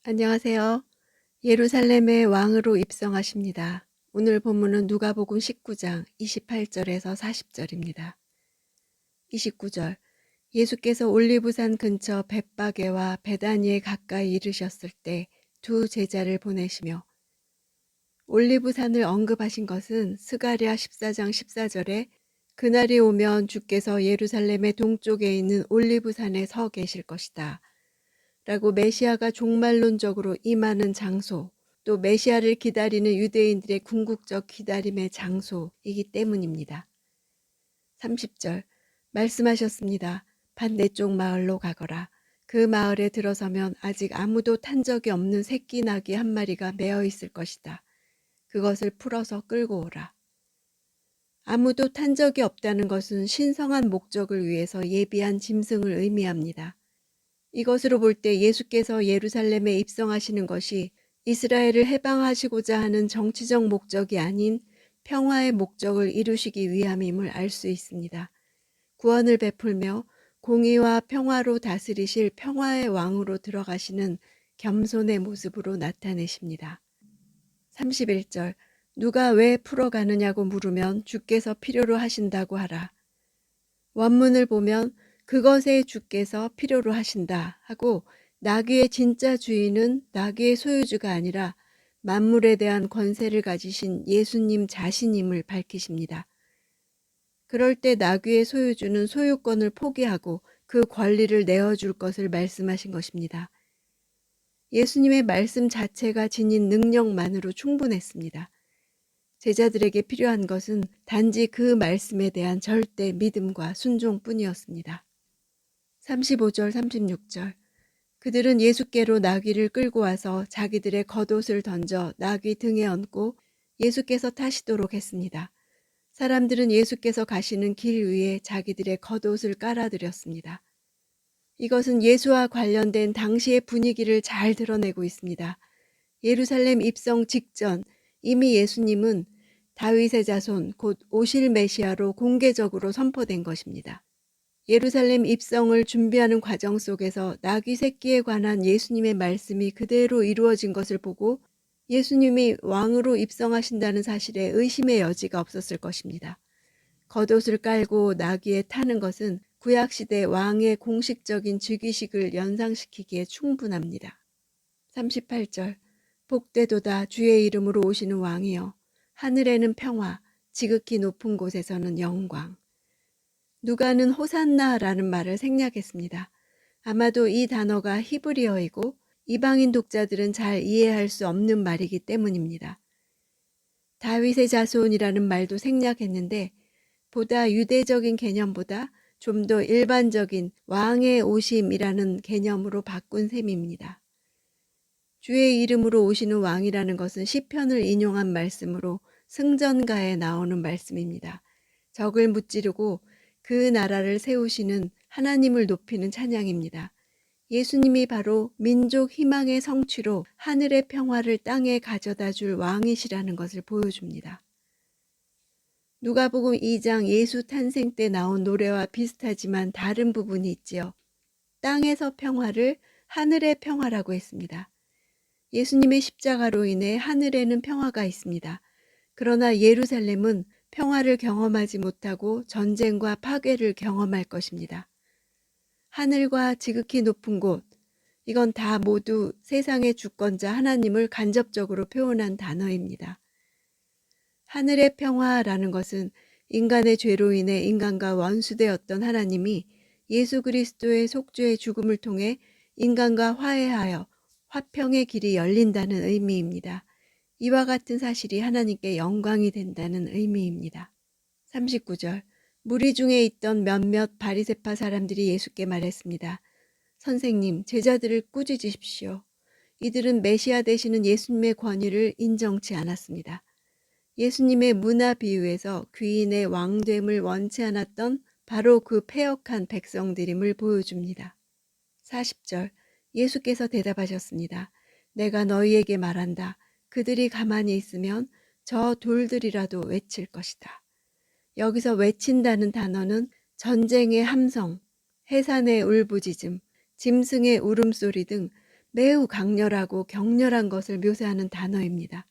안녕하세요. 예루살렘의 왕으로 입성하십니다. 오늘 본문은 누가복음 19장 28절에서 40절입니다. 29절 예수께서 올리브산 근처 벳바게와 베다니에 가까이 이르셨을 때 두 제자를 보내시며. 올리브산을 언급하신 것은 스가랴 14장 14절에 그날이 오면 주께서 예루살렘의 동쪽에 있는 올리브산에 서 계실 것이다 라고 메시아가 종말론적으로 임하는 장소, 또 메시아를 기다리는 유대인들의 궁극적 기다림의 장소이기 때문입니다. 30절 말씀하셨습니다. 반대쪽 마을로 가거라. 그 마을에 들어서면 아직 아무도 탄 적이 없는 새끼 나귀 한 마리가 매어 있을 것이다. 그것을 풀어서 끌고 오라. 아무도 탄 적이 없다는 것은 신성한 목적을 위해서 예비한 짐승을 의미합니다. 이것으로 볼 때 예수께서 예루살렘에 입성하시는 것이 이스라엘을 해방하시고자 하는 정치적 목적이 아닌 평화의 목적을 이루시기 위함임을 알 수 있습니다. 구원을 베풀며 공의와 평화로 다스리실 평화의 왕으로 들어가시는 겸손의 모습으로 나타내십니다. 31절 누가 왜 풀어가느냐고 물으면 주께서 필요로 하신다고 하라. 원문을 보면 그것에 주께서 필요로 하신다 하고 나귀의 진짜 주인은 나귀의 소유주가 아니라 만물에 대한 권세를 가지신 예수님 자신임을 밝히십니다. 그럴 때 나귀의 소유주는 소유권을 포기하고 그 권리를 내어줄 것을 말씀하신 것입니다. 예수님의 말씀 자체가 지닌 능력만으로 충분했습니다. 제자들에게 필요한 것은 단지 그 말씀에 대한 절대 믿음과 순종뿐이었습니다. 35절 36절 그들은 예수께로 나귀를 끌고 와서 자기들의 겉옷을 던져 나귀 등에 얹고 예수께서 타시도록 했습니다. 사람들은 예수께서 가시는 길 위에 자기들의 겉옷을 깔아드렸습니다. 이것은 예수와 관련된 당시의 분위기를 잘 드러내고 있습니다. 예루살렘 입성 직전 이미 예수님은 다윗의 자손 곧 오실 메시아로 공개적으로 선포된 것입니다. 예루살렘 입성을 준비하는 과정 속에서 나귀 새끼에 관한 예수님의 말씀이 그대로 이루어진 것을 보고 예수님이 왕으로 입성하신다는 사실에 의심의 여지가 없었을 것입니다. 겉옷을 깔고 나귀에 타는 것은 구약시대 왕의 공식적인 즉위식을 연상시키기에 충분합니다. 38절 복되도다 주의 이름으로 오시는 왕이여 하늘에는 평화 지극히 높은 곳에서는 영광. 누가는 호산나라는 말을 생략했습니다. 아마도 이 단어가 히브리어이고 이방인 독자들은 잘 이해할 수 없는 말이기 때문입니다. 다윗의 자손이라는 말도 생략했는데 보다 유대적인 개념보다 좀 더 일반적인 왕의 오심이라는 개념으로 바꾼 셈입니다. 주의 이름으로 오시는 왕이라는 것은 시편을 인용한 말씀으로 승전가에 나오는 말씀입니다. 적을 무찌르고 그 나라를 세우시는 하나님을 높이는 찬양입니다. 예수님이 바로 민족 희망의 성취로 하늘의 평화를 땅에 가져다 줄 왕이시라는 것을 보여줍니다. 누가복음 2장 예수 탄생 때 나온 노래와 비슷하지만 다른 부분이 있지요. 땅에서 평화를 하늘의 평화라고 했습니다. 예수님의 십자가로 인해 하늘에는 평화가 있습니다. 그러나 예루살렘은 평화를 경험하지 못하고 전쟁과 파괴를 경험할 것입니다. 하늘과 지극히 높은 곳, 이건 다 모두 세상의 주권자 하나님을 간접적으로 표현한 단어입니다. 하늘의 평화라는 것은 인간의 죄로 인해 인간과 원수되었던 하나님이 예수 그리스도의 속죄의 죽음을 통해 인간과 화해하여 화평의 길이 열린다는 의미입니다. 이와 같은 사실이 하나님께 영광이 된다는 의미입니다. 39절 무리 중에 있던 몇몇 바리새파 사람들이 예수께 말했습니다. 선생님, 제자들을 꾸짖으십시오. 이들은 메시아 되시는 예수님의 권위를 인정치 않았습니다. 예수님의 문화 비유에서 귀인의 왕됨을 원치 않았던 바로 그 패역한 백성들임을 보여줍니다. 40절 예수께서 대답하셨습니다. 내가 너희에게 말한다. 그들이 가만히 있으면 저 돌들이라도 외칠 것이다. 여기서 외친다는 단어는 전쟁의 함성, 해산의 울부짖음, 짐승의 울음소리 등 매우 강렬하고 격렬한 것을 묘사하는 단어입니다.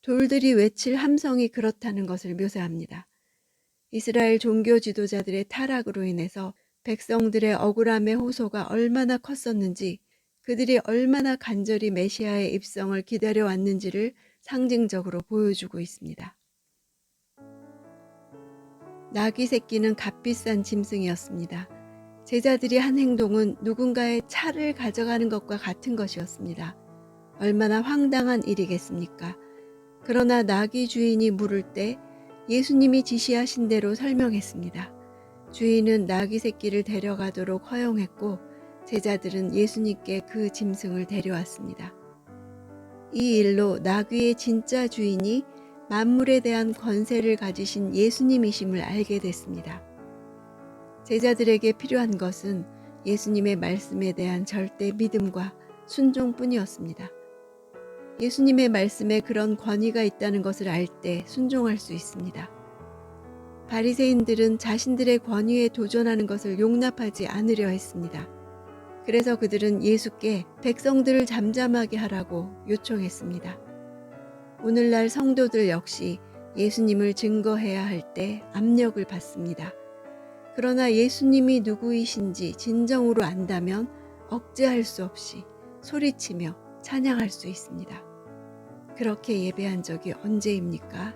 돌들이 외칠 함성이 그렇다는 것을 묘사합니다. 이스라엘 종교 지도자들의 타락으로 인해서 백성들의 억울함의 호소가 얼마나 컸었는지, 그들이 얼마나 간절히 메시아의 입성을 기다려왔는지를 상징적으로 보여주고 있습니다. 나귀 새끼는 값비싼 짐승이었습니다. 제자들이 한 행동은 누군가의 차를 가져가는 것과 같은 것이었습니다. 얼마나 황당한 일이겠습니까? 그러나 나귀 주인이 물을 때 예수님이 지시하신 대로 설명했습니다. 주인은 나귀 새끼를 데려가도록 허용했고 제자들은 예수님께 그 짐승을 데려왔습니다. 이 일로 나귀의 진짜 주인이 만물에 대한 권세를 가지신 예수님이심을 알게 됐습니다. 제자들에게 필요한 것은 예수님의 말씀에 대한 절대 믿음과 순종뿐이었습니다. 예수님의 말씀에 그런 권위가 있다는 것을 알 때 순종할 수 있습니다. 바리새인들은 자신들의 권위에 도전하는 것을 용납하지 않으려 했습니다. 그래서 그들은 예수께 백성들을 잠잠하게 하라고 요청했습니다. 오늘날 성도들 역시 예수님을 증거해야 할 때 압력을 받습니다. 그러나 예수님이 누구이신지 진정으로 안다면 억제할 수 없이 소리치며 찬양할 수 있습니다. 그렇게 예배한 적이 언제입니까?